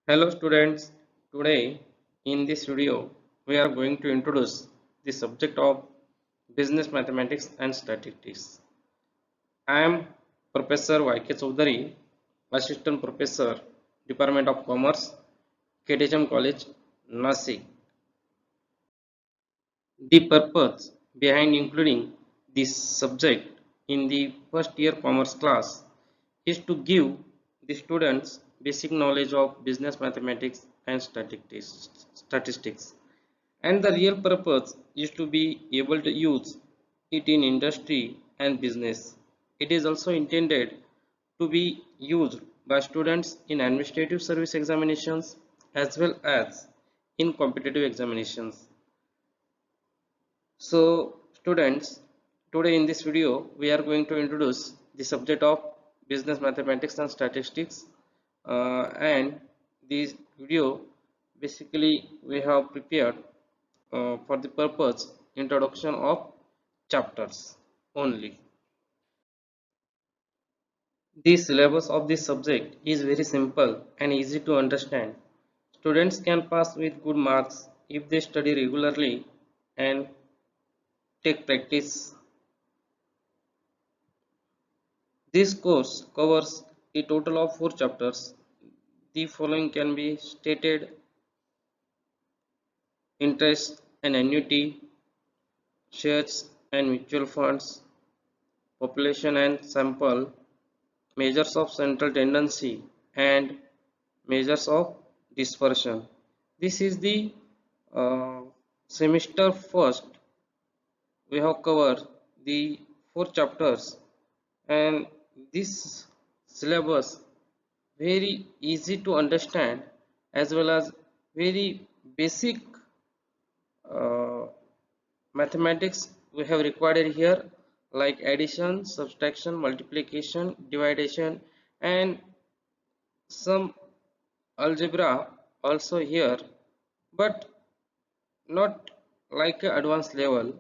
Hello students, today in this video we are going to introduce the subject of business mathematics and statistics. I am Professor Y.K. Chaudhary, Assistant Professor, Department of Commerce, KTHM College, Nasik. The purpose behind including this subject in the first year commerce class is to give the students basic knowledge of business mathematics and statistics. And the real purpose is to be able to use it in industry and business. It is also intended to be used by students in administrative service examinations as well as in competitive examinations. So students, today in this video we are going to introduce the subject of business mathematics and statistics, and this video basically we have prepared for the purpose introduction of chapters only. The syllabus of this subject is very simple and easy to understand. Students can pass with good marks if they study regularly and take practice. This course covers a total of 4 chapters. The following can be stated: interest and annuity, shares and mutual funds, population and sample, measures of central tendency, and measures of dispersion. This is the uh, semester first. We have covered the 4 chapters, and this syllabus very easy to understand as well as very basic uh, mathematics we have required here, like addition, subtraction, multiplication, division, and some algebra also here, but not like a advanced level.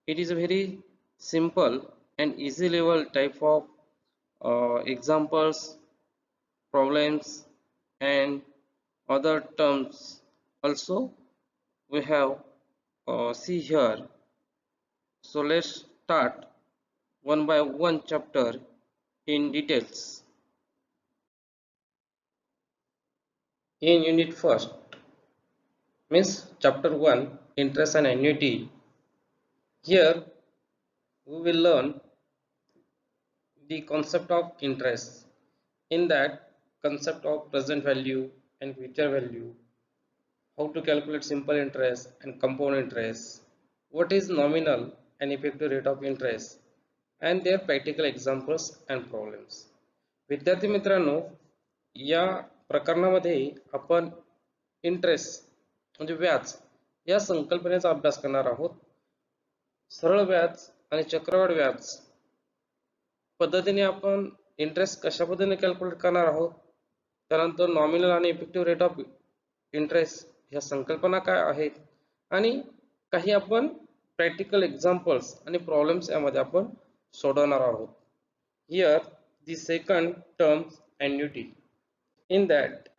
It is a very simple and easy level type of examples, problems, and other terms also we have see here. So let's start one by one chapter in details. In unit first, means chapter 1, interest and annuity. Here we will learn the concept of interest. In that, concept of present value and future value, how to calculate simple interest and compound interest, what is nominal and effective rate of interest, and their practical examples and problems. विद्यार्थी मित्रांनो, या प्रकरणामध्ये आपण interest म्हणजे व्याज या संकल्पनेचा अभ्यास करणार आहोत. सरळ व्याज आणि चक्रवाढ व्याज पद्धतीने आपण इंटरेस्ट कशा पद्धतीने कॅल्क्युलेट करणार आहोत, त्यानंतर नॉमिनल आणि इफेक्टिव्ह रेट ऑफ इंटरेस्ट ह्या संकल्पना काय आहेत, आणि काही आपण प्रॅक्टिकल एक्झाम्पल्स आणि प्रॉब्लेम्स यामध्ये आपण सोडवणार आहोत. Here the second term, annuity. In that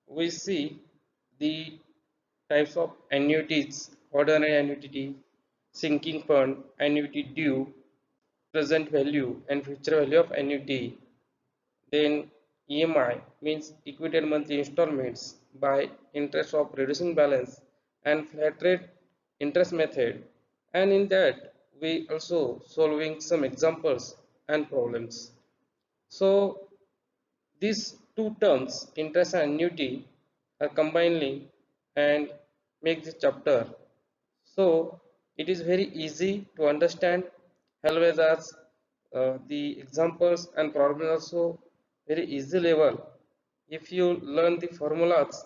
we see the types of annuities: ordinary annuity, sinking fund, annuity due, present value and future value of annuity. Then EMI means equated monthly installments by interest of reducing balance, and flat rate interest method. And in that we also solving some examples and problems. So these two terms, interest and annuity, are combining and make this chapter. So it is very easy to understand, as well as the examples and problems also very easy level. If you learn the formulas,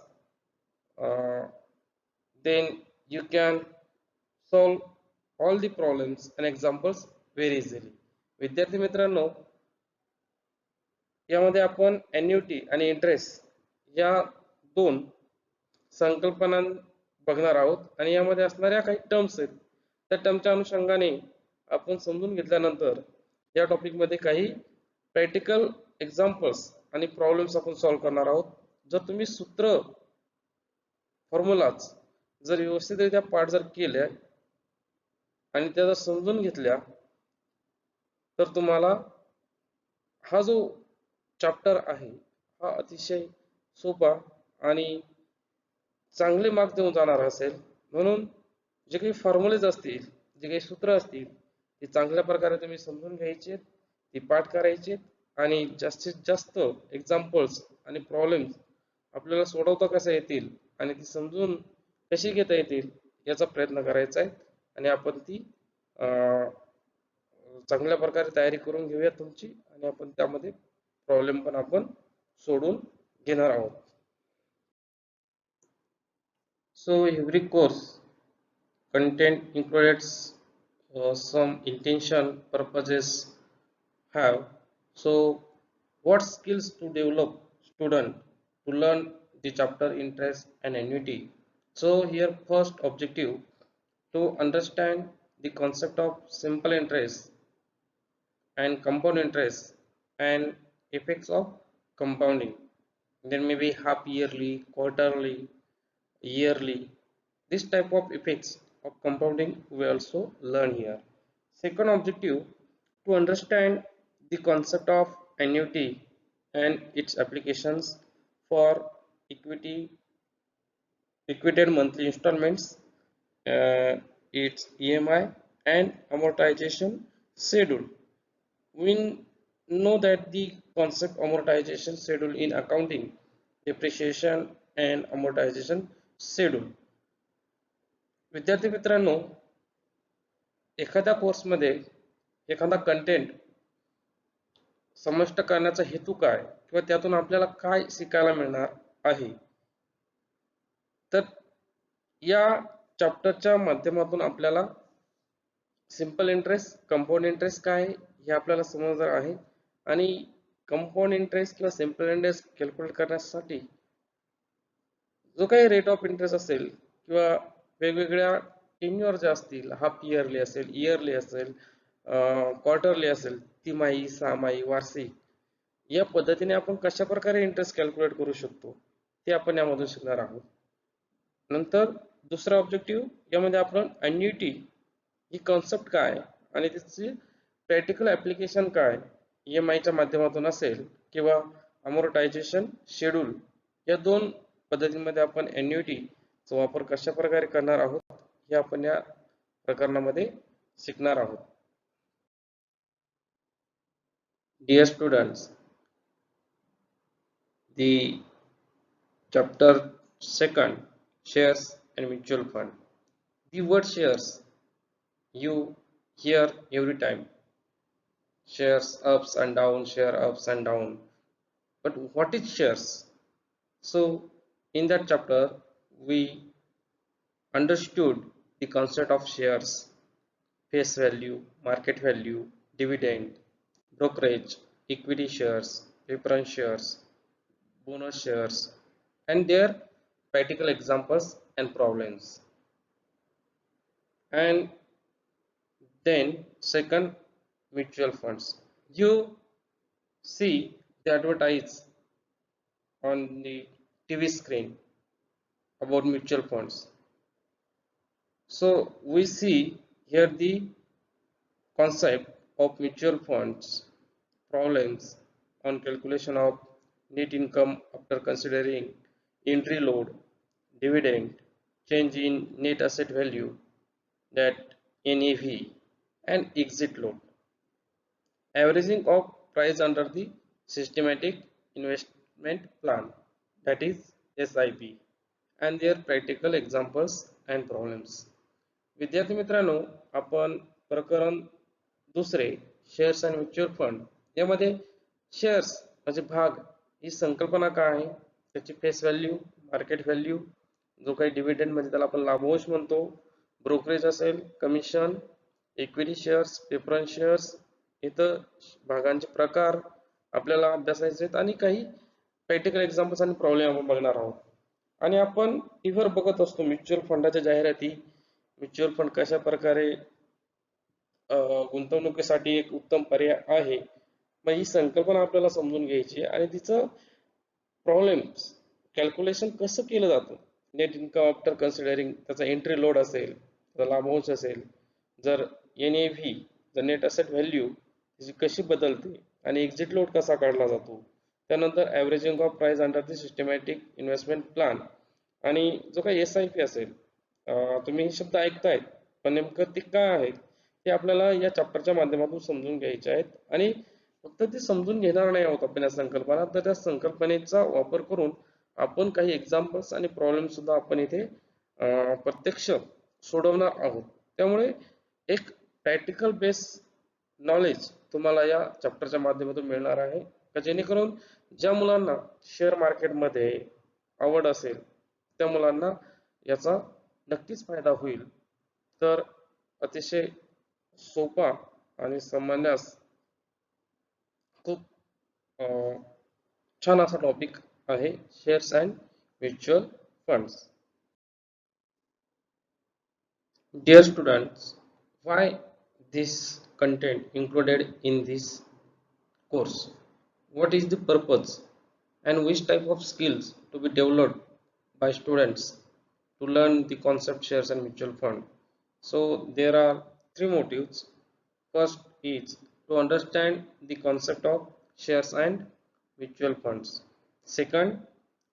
uh, then you can solve all the problems and examples very easily. विद्यार्थी मित्रांनो, यामध्ये आपण annuity आणि interest या दोन संकल्पना बघणार आहोत, आणि यामध्ये असणाऱ्या काही टर्म्स आहेत, त्या टर्मच्या अनुषंगाने आपण समजून घेतल्यानंतर या टॉपिक मध्ये काही प्रॅक्टिकल एक्झाम्पल्स आणि प्रॉब्लेम्स आपण सॉल्व्ह करणार आहोत, जर तुम्ही सूत्र फॉर्म्युलाज जर व्यवस्थितरित्या पाठ जर केल्या आणि त्या जर समजून घेतल्या तर तुम्हाला हा जो चॅप्टर आहे हा अतिशय सोपा आणि चांगले मार्क्स देऊन जाणार असेल. म्हणून जे काही फॉर्म्युलेज असतील, जे काही सूत्र असतील ते चांगल्या प्रकारे तुम्ही समजून घ्यायचे, ती पाठ करायचे आणि जास्तीत जास्त एक्झाम्पल्स आणि प्रॉब्लेम्स आपल्याला सोडवता कसे येतील आणि ती समजून कशी घेता येतील याचा प्रयत्न करायचा आहे. आणि आपण ती चांगल्या प्रकारे तयारी करून घेऊया तुमची आणि आपण त्यामध्ये प्रॉब्लेम पण आपण सोडून घेणार आहोत. So every course content includes some intention purposes have. So what skills to develop student to learn the chapter interest and annuity. So here first objective to understand the concept of simple interest and compound interest and effects of compounding. There may be half yearly, quarterly, yearly. This type of effects of compounding we also learn here. Second objective to understand the concept of annuity and its applications for equity, equated monthly installments, its EMI and amortization schedule. We know that the concept amortization schedule in accounting, depreciation and amortization schedule. विद्यार्थी मित्रांनो, एखाद्या कोर्समध्ये एखादा content समाविष्ट करण्याचा हेतू काय किंवा त्यातून आपल्याला काय शिकायला मिळणार आहे, तर या चॅप्टरच्या माध्यमातून आपल्याला सिंपल इंटरेस्ट, कंपाऊंड इंटरेस्ट काय आहे हे आपल्याला समजणार आहे. आणि कंपाऊंड इंटरेस्ट किंवा सिंपल इंटरेस्ट कॅल्क्युलेट करण्यासाठी जो काही रेट ऑफ इंटरेस्ट असेल किंवा वेगवेगळ्या टेन्युअर जे असतील, हाफ इयरली असेल, इयरली असेल, क्वार्टरली असेल, तिमाही, सहामाही, वार्षिक, या पद्धतीने आपण कशा प्रकारे इंटरेस्ट कॅल्क्युलेट करू शकतो ते आपण यामधून शिकणार आहोत. नंतर दुसरा ऑब्जेक्टिव्ह यामध्ये आपण ॲन्युइटी ही कॉन्सेप्ट काय आणि त्याची प्रॅक्टिकल ॲप्लिकेशन काय EMIच्या माध्यमातून असेल किंवा अमोर्टायझेशन शेड्यूल, या दोन पद्धतींमध्ये आपण ॲन्युइटीचा वापर कशा प्रकारे करणार आहोत हे आपण या प्रकरणामध्ये शिकणार आहोत. Dear students, the chapter second, shares and mutual fund. The word shares you hear every time. Shares ups and down, share ups and down. But what is shares? So in that chapter we understood the concept of shares, face value, market value, dividend, brokerage, equity shares, preference shares, bonus shares, and their practical examples and problems. And then second, mutual funds. You see the advertise on the TV screen about mutual funds. So we see here the concept of mutual funds, problems on calculation of net income after considering entry load, dividend, change in net asset value, that NAV, and exit load, averaging of price under the systematic investment plan, that is SIP, and their practical examples and problems. विद्यार्थी मित्रांनो, आपण प्रकरण दुसरे shares आणि mutual fund यामध्ये shares म्हणजे भाग ही संकल्पना काय आहे, त्याची फेस व्हॅल्यू, मार्केट व्हॅल्यू, जो काही डिव्हिडंड म्हणजे त्याला आपण लाभांश म्हणतो, ब्रोकरेज असेल, commission, equity shares, preference shares, इथं भागांचे प्रकार आपल्याला अभ्यासायचे आहेत आणि काही प्रॅक्टिकल एक्झाम्पल्स आणि प्रॉब्लेम आपण बघणार आहोत. आणि आपण टीव्हीवर बघत असतो म्युच्युअल फंडाच्या जाहिराती, म्युच्युअल फंड कशा प्रकारे गुंतवणुकीसाठी एक उत्तम पर्याय आहे. मग ही संकल्पना आपल्याला समजून घ्यायची आणि तिचं प्रॉब्लेम्स कॅल्क्युलेशन कसं केलं जातं, नेट इन्कम आफ्टर कन्सिडरिंग त्याचा एंट्री लोड असेल, त्याचा लाभांश असेल, जर NAV जर नेट असेट व्हॅल्यू त्याची कशी बदलते आणि एक्झिट लोड कसा काढला जातो, त्यानंतर averaging of price under the systematic investment plan, आणि जो काही SIP असेल, तुम्ही हे शब्द ऐकतायत पण नेमकं ते काय आहेत ते आपल्याला या चॅप्टरच्या माध्यमातून समजून घ्यायचे आहेत. आणि फक्त ते समजून घेणार नाही आहोत आपण या संकल्पना, तर त्या संकल्पनेचा वापर करून आपण काही एक्झाम्पल्स आणि प्रॉब्लेम सुद्धा आपण इथे प्रत्यक्ष सोडवणार आहोत. त्यामुळे एक प्रॅक्टिकल बेस नॉलेज तुम्हाला या चॅप्टरच्या माध्यमातून मिळणार आहे, का जेणेकरून ज्या मुलांना शेअर मार्केटमध्ये आवड असेल त्या मुलांना याचा नक्कीच फायदा होईल. तर अतिशय सोपा आणि समजण्यास खूप छान असा टॉपिक आहे shares and mutual funds. Dear students, why this content included in this course? What is the purpose and which type of skills to be developed by students to learn the concept shares and mutual fund? So there are three motives. First is to understand the concept of shares and mutual funds. Second,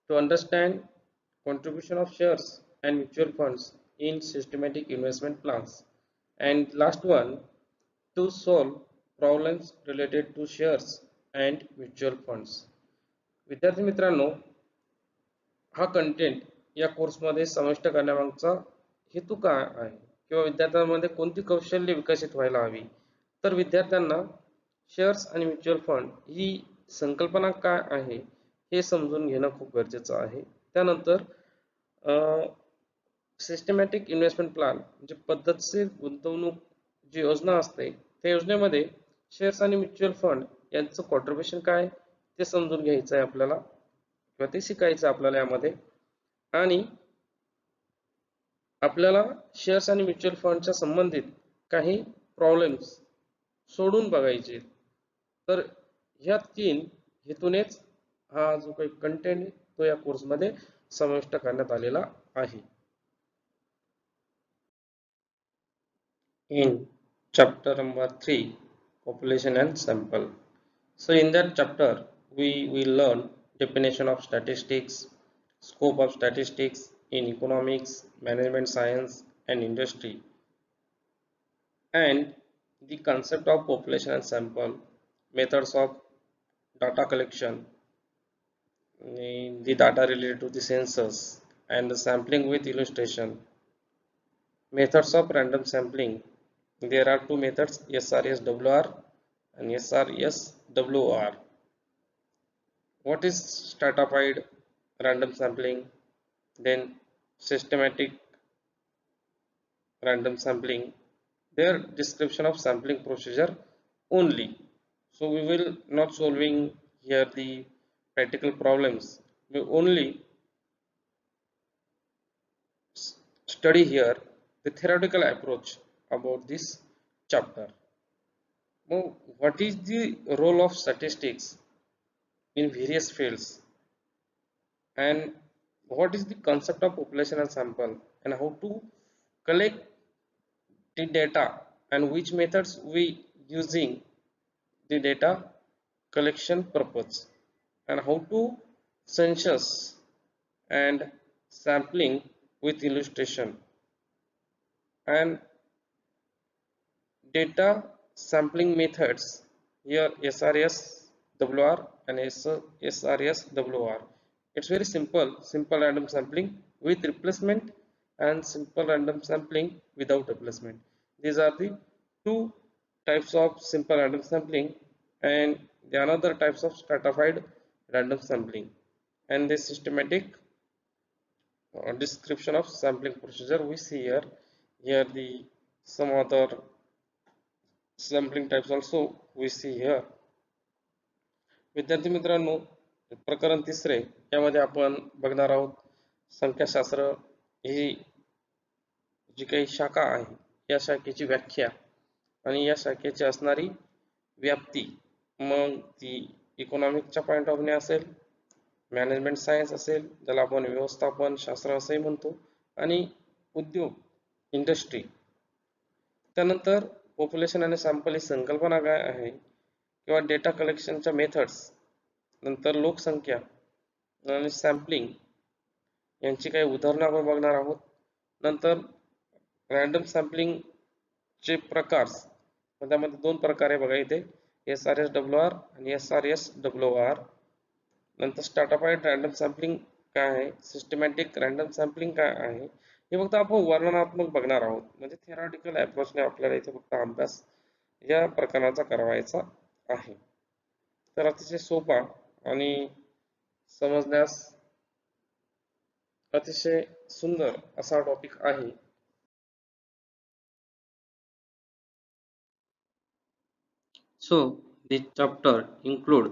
to understand contribution of shares and mutual funds in systematic investment plans. And last one, to solve problems related to shares and mutual funds. विद्यार्थी मित्रांनो, हा content या कोर्समध्ये समाविष्ट करण्यामागचा हेतू काय आहे किंवा विद्यार्थ्यांमध्ये कोणती कौशल्य विकसित व्हायला हवी, तर विद्यार्थ्यांना शेअर्स आणि म्युच्युअल फंड ही संकल्पना काय आहे हे समजून घेणं खूप गरजेचं आहे. त्यानंतर सिस्टमॅटिक इन्व्हेस्टमेंट प्लॅन म्हणजे पद्धतशीर गुंतवणूक जी योजना असते त्या योजनेमध्ये शेअर्स आणि म्युच्युअल फंड यांचं कॉन्ट्रीब्युशन काय ते समजून घ्यायचं आहे आपल्याला किंवा ते शिकायचं आपल्याला यामध्ये. आणि आपल्याला शेअर्स आणि म्युच्युअल फंडच्या संबंधित काही प्रॉब्लेम्स सोडून बघायचे. तर ह्या तीन हेतूनेच हा जो काही कंटेंट तो या कोर्समध्ये समाविष्ट करण्यात आलेला आहे. In chapter number 3, population and sample. So in that chapter we will learn definition of statistics, scope of statistics in economics, management science and industry, and the concept of population and sample, methods of data collection, the data related to the census, and the sampling with illustration. Methods of random sampling. There are two methods, SRSWR and SRSWR. What is stratified random sampling? Then systematic random sampling. Their description of sampling procedure only. So we will not solving here the practical problems. We only study here the theoretical approach about this chapter. Now, what is the role of statistics in various fields, and what is the concept of population and sample, and how to collect the data, and which methods we using the data collection purpose, and how to census and sampling with illustration, and data sampling methods here SRSWR and SRSWR. It's very simple random sampling with replacement and simple random sampling without replacement. These are the two types of simple random sampling, and the another types of stratified random sampling, and the systematic description of sampling procedure we see here. Here the some other sampling types also we see here. विद्यार्थी मित्रांनो, प्रकरण तिसरे यामध्ये आपण बघणार आहोत संख्याशास्त्र ही जी काही शाखा आहे या शाखेची व्याख्या आणि या शाखेची असणारी व्याप्ती. मग ती इकॉनॉमिकच्या पॉइंट ऑफ व्ह्यू असेल मॅनेजमेंट सायन्स असेल, ज्याला आपण व्यवस्थापन शास्त्र असेही म्हणतो, आणि उद्योग इंडस्ट्री. त्यानंतर पॉप्युलेशन आणि सॅम्पल ही संकल्पना काय आहे किंवा डेटा कलेक्शनच्या मेथड्स, नंतर लोकसंख्या आणि सॅम्पलिंग यांची काही उदाहरणं आपण बघणार आहोत. नंतर रँडम सॅम्पलिंगचे प्रकार, त्यामध्ये दोन प्रकार आहे बघा इथे, SRSWR आणि SRSWR. नंतर स्ट्रॅटिफाईड रँडम सॅम्पलिंग काय आहे, सिस्टमॅटिक रँडम सॅम्पलिंग काय आहे, हे फक्त आपण वर्णनात्मक बघणार आहोत. म्हणजे थेरॉटिकल अप्रोचने आपल्याला इथे फक्त अभ्यास या प्रकाराचा करावायचा आहे. तर अतिशय सोपा आणि समजण्यास अतिशय सुंदर असा टॉपिक आहे. So this chapter include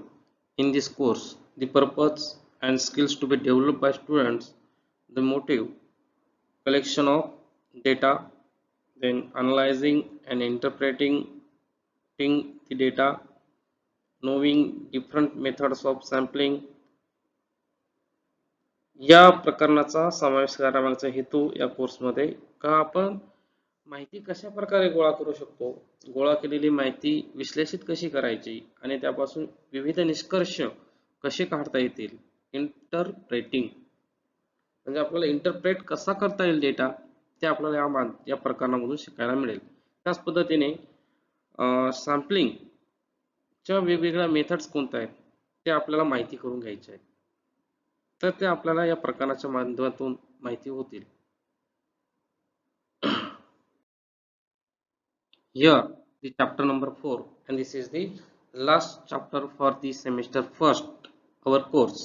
in this course the purpose and skills to be developed by students, the motive, collection of data, then analyzing and interpreting the data, knowing different methods of sampling. या प्रकरणाचा समावेश करण्यामागचा हेतू या कोर्समध्ये का आपण माहिती कशा प्रकारे गोळा करू शकतो, गोळा केलेली माहिती विश्लेषित कशी करायची आणि त्यापासून विविध निष्कर्ष कसे काढता येतील. इंटरप्रेटिंग म्हणजे आपल्याला इंटरप्रेट कसा करता येईल डेटा, ते आपल्याला या प्रकरणामधून शिकायला मिळेल. त्याच पद्धतीने सॅम्पलिंगच्या वेगवेगळ्या मेथड्स कोणत्या आहेत ते आपल्याला माहिती करून घ्यायचे आहेत. तर ते आपल्याला या प्रकरणाच्या माध्यमातून माहिती होतील. Here the chapter number 4, and this is the last chapter for the semester first, our course,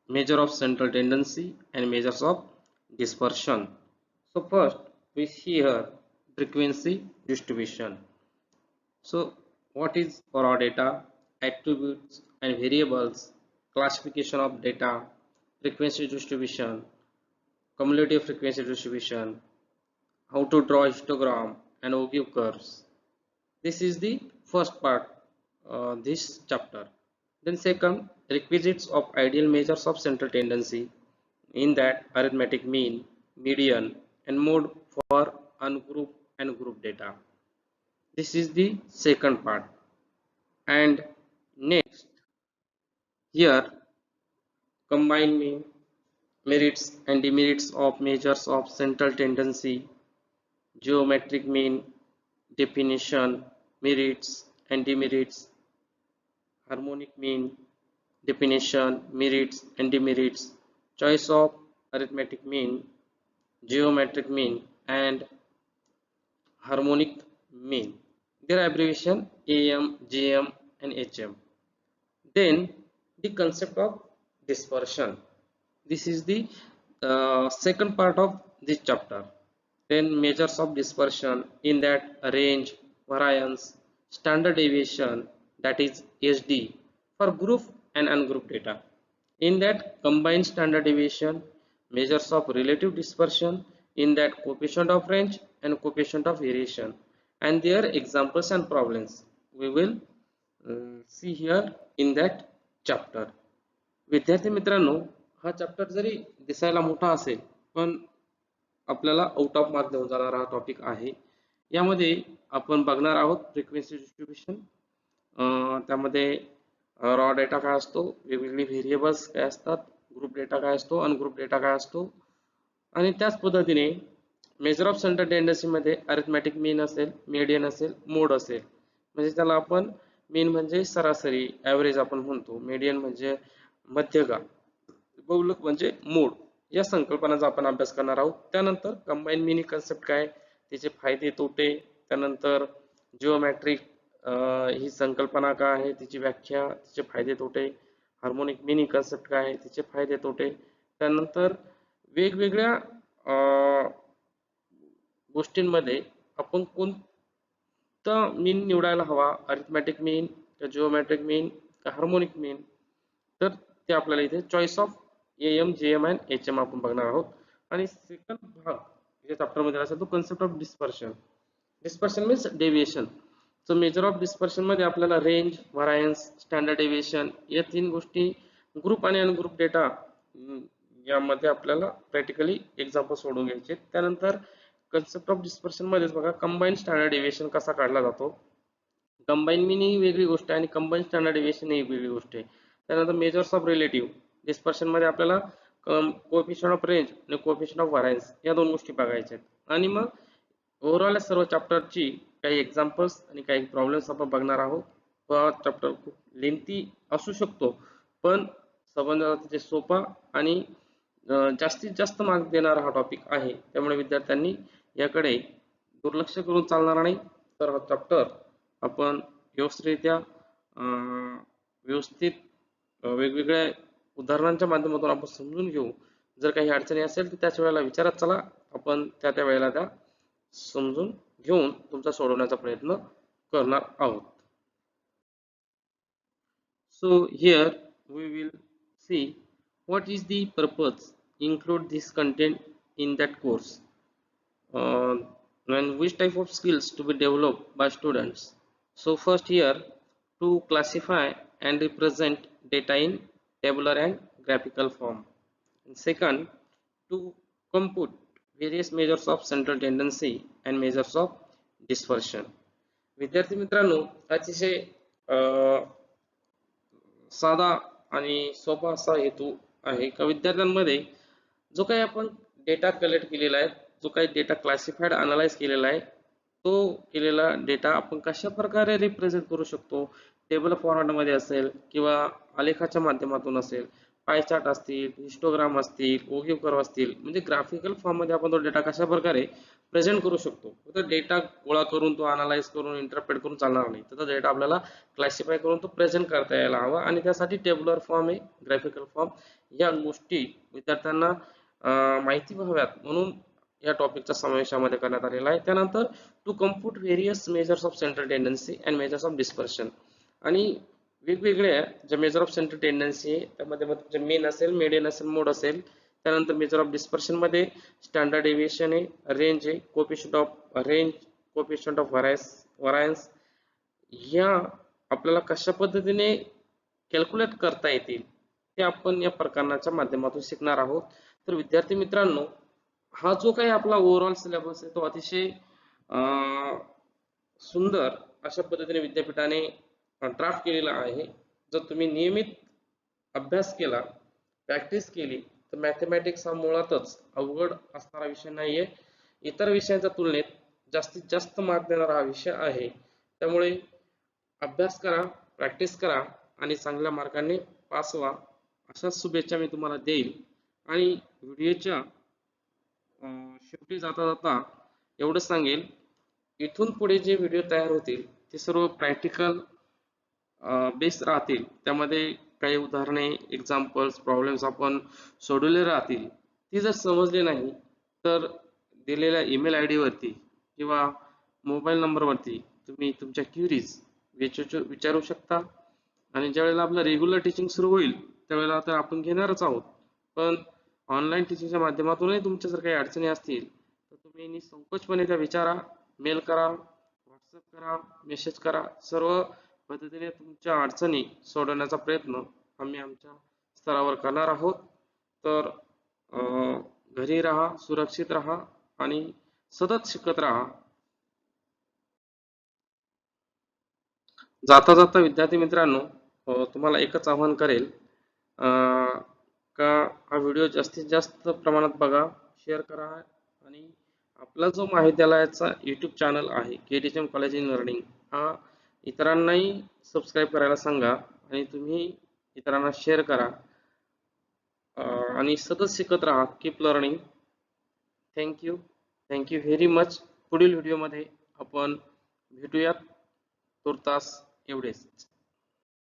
measure of central tendency and measures of dispersion. So first we see here frequency distribution. So what is raw data, attributes and variables, classification of data, frequency distribution, cumulative frequency distribution, how to draw histogram and O-Q curves. This is the first part, this chapter. Then second, requisites of ideal measures of central tendency, in that arithmetic mean, median and mode for ungrouped and group data. This is the second part. And next, here combine mean, merits and demerits of measures of central tendency, geometric mean, definition, merits and demerits, harmonic mean, definition, merits and demerits, choice of arithmetic mean, geometric mean and harmonic mean. Their abbreviation AM, GM and HM. Then the concept of dispersion. This is the second part of this chapter. Then measures of dispersion, in that range, variance, standard deviation, that is SD, for group and ungrouped data. In that combined standard deviation, measures of relative dispersion, in that coefficient of range and coefficient of variation, and their examples and problems we will see here in that chapter. विद्यार्थी मित्रांनो, हा chapter जरी दिसायला मोठा असेल पण आपल्याला out of mark देऊन जाणारा हा टॉपिक आहे. यामध्ये आपण बघणार आहोत फ्रिक्वेन्सी डिस्ट्रीब्युशन, त्यामध्ये रॉ डेटा काय असतो, वेगवेगळे व्हेरिएबल्स काय असतात, ग्रुप डेटा काय असतो, अनग्रुप डेटा काय असतो, आणि त्याच पद्धतीने मेजर ऑफ सेंटर टेंडन्सी मध्ये अरिथमॅटिक मीन असेल, मीडियन असेल, मोड असेल. म्हणजे त्याला आपण मीन म्हणजे सरासरी, ॲव्हरेज आपण म्हणतो, मीडियन म्हणजे मध्यगा, बहुलक म्हणजे मोड. या संकल्पनांचा आपण अभ्यास करणार आहोत. त्यानंतर कंबाईन मीन कन्सेप्ट काय, त्याचे फायदे तोटे, त्यानंतर जिओमॅट्रिक ही संकल्पना काय आहे, तिची व्याख्या, तिचे फायदे तोटे, हार्मोनिक मीन कन्सेप्ट काय आहे, तिचे फायदे तोटे, त्यानंतर वेगवेगळ्या गोष्टींमध्ये आपण कोणता मीन निवडायला हवा, अरिथमॅटिक मीन का जिओमॅट्रिक मीन का हार्मोनिक मीन, तर ते आपल्याला इथे चॉईस ऑफ AM, GM आणि HM आपण बघणार आहोत. आणि सेकंड भाग या चॅप्टर मध्ये असेल तो concept of dispersion. Dispersion means deviation. So major of dispersion मध्ये आपल्याला रेंज, व्हरायन्स, स्टँडर्ड डेव्हिएशन या तीन गोष्टी ग्रुप आणि अनग्रुप डेटा यामध्ये आपल्याला प्रॅक्टिकली एक्झाम्पल सोडून घ्यायचे. त्यानंतर कन्सेप्ट ऑफ डिस्पर्शन मध्येच बघा कंबाईन स्टँडर्ड डेविएशन कसा काढला जातो. कंबाईन मीन ही वेगळी गोष्ट आहे आणि कंबाईन स्टँडर्ड डेविएशन ही वेगळी गोष्ट आहे. त्यानंतर मेजर्स ऑफ रिलेटिव्ह डिस्पर्शन मध्ये आपल्याला कोएफिशियंट ऑफ रेंज आणि कोएफिशियंट ऑफ व्हरायन्स या दोन गोष्टी बघायच्या आहेत. आणि मग ओव्हरऑल सर्व चॅप्टरची काही एक्झाम्पल्स आणि काही प्रॉब्लेम्स आपण बघणार आहोत. हा चॅप्टर खूप लेंथी असू शकतो, पण संबंधात सोपा आणि जास्तीत जास्त मार्क देणारा हा टॉपिक आहे. त्यामुळे विद्यार्थ्यांनी याकडे दुर्लक्ष करून चालणार नाही. तर हा चॅप्टर आपण व्यवस्थितरित्या व्यवस्थित वेगवेगळ्या उदाहरणांच्या माध्यमातून आपण समजून घेऊ. जर काही अडचणी असेल तर त्याच वेळेला विचारत चला, आपण त्या वेळेला त्या समजून घेऊन तुमचा सोडवण्याचा प्रयत्न करणार आहोत. So here we will see what is the purpose include this content in that course, uh, and which type of skills to be developed by students. So first here to classify and represent data in tabular and graphical form. And second to compute various measures of central tendency and measures of dispersion. विद्यार्थी मित्रांनो, अतिशय साधा आणि सोपा असा हेतू आहे का विद्यार्थ्यांमध्ये जो काही आपण डेटा कलेक्ट केलेला आहे, जो काही डेटा क्लासिफाईड अनालाइज केलेला आहे, तो केलेला डेटा आपण कशा प्रकारे रिप्रेझेंट करू शकतो. टेबल फॉर्मॅटमध्ये असेल किंवा आलेखाच्या माध्यमातून असेल, पाय चार्ट असतील, हिस्टोग्राम असतील, ओगिव कर्व असतील, म्हणजे ग्राफिकल फॉर्ममध्ये आपण तो डेटा कशा प्रकारे प्रेझेंट करू शकतो. तर डेटा गोळा करून तो अनालाइज करून इंटरप्रेट करून चालणार नाही. तर डेटा आपल्याला क्लासिफाय करून तो प्रेझेंट करता यायला हवा आणि त्यासाठी टेबुलर फॉर्म आहे, ग्राफिकल फॉर्म या गोष्टी विद्यार्थ्यांना माहिती व्हाव्यात म्हणून या टॉपिकचा समावेशामध्ये करण्यात आलेला आहे. त्यानंतर to compute various measures of central tendency and measures of dispersion, आणि वेगवेगळ्या ज्या मेजर ऑफ सेंट्रल टेंडन्सी आहे त्यामध्ये मग मेन असेल, मेडियन असेल, मोड असेल. त्यानंतर मेजर ऑफ डिस्पर्शन मध्ये स्टँडर्ड डेविएशन आहे, रेंज आहे, coefficient of range, coefficient of variance या आपल्याला कशा पद्धतीने कॅल्क्युलेट करता येतील ते आपण या प्रकरणाच्या माध्यमातून शिकणार आहोत. तर विद्यार्थी मित्रांनो, हा जो काही आपला ओव्हरऑल सिलेबस आहे तो अतिशय सुंदर अशा पद्धतीने विद्यापीठाने ड्राफ्ट केलेला आहे. जर तुम्ही नियमित अभ्यास केला, प्रॅक्टिस केली तर मॅथमॅटिक्स हा मुळातच अवघड असणारा विषय नाहीये. इतर विषयांच्या तुलनेत जास्तीत जास्त मार्क देणारा हा विषय आहे. त्यामुळे अभ्यास करा, प्रॅक्टिस करा आणि चांगल्या मार्कांनी पास व्हा अशाच शुभेच्छा मी तुम्हाला देईल. आणि व्हिडिओच्या शेवटी जाता जाता एवढंच सांगेल, इथून पुढे जे व्हिडिओ तयार होतील ते सर्व प्रॅक्टिकल बेस राहतील. त्यामध्ये काही उदाहरणे, एक्झाम्पल्स, प्रॉब्लेम्स आपण सोडवले राहतील. ती जर समजली नाही तर दिलेल्या ईमेल आय डी वरती किंवा मोबाईल नंबरवरती तुम्ही तुमच्या क्युरीज विचारू शकता. आणि ज्यावेळेला आपलं रेग्युलर टीचिंग सुरू होईल त्यावेळेला तर आपण घेणारच आहोत, पण ऑनलाईन टीचिंगच्या माध्यमातूनही तुमच्या जर काही अडचणी असतील तर तुम्ही निसंकोचपणे त्या विचारा, मेल करा, व्हॉट्सअप करा, मेसेज करा. सर्व पद्धतीने तुमच्या अडचणी सोडवण्याचा प्रयत्न आम्ही आमच्या स्तरावर करणार आहोत. तर घरी राहा, सुरक्षित राहा आणि सतत शिकत राहा. जाता जाता विद्यार्थी मित्रांनो, तुम्हाला एकच आवाहन करेल का हा व्हिडिओ जास्तीत जास्त प्रमाणात बघा, शेअर करा आणि आपला जो महाविद्यालयाचा यूट्यूब चॅनल आहे KTHM कॉलेज इन लर्निंग हा इतरांनाही सबस्क्राईब करायला सांगा आणि तुम्ही इतरांना शेअर करा आणि सतत शिकत राहा. Keep learning. Thank you very much. पुढील व्हिडिओमध्ये आपण भेटूयात. तुर्तास एवढेच.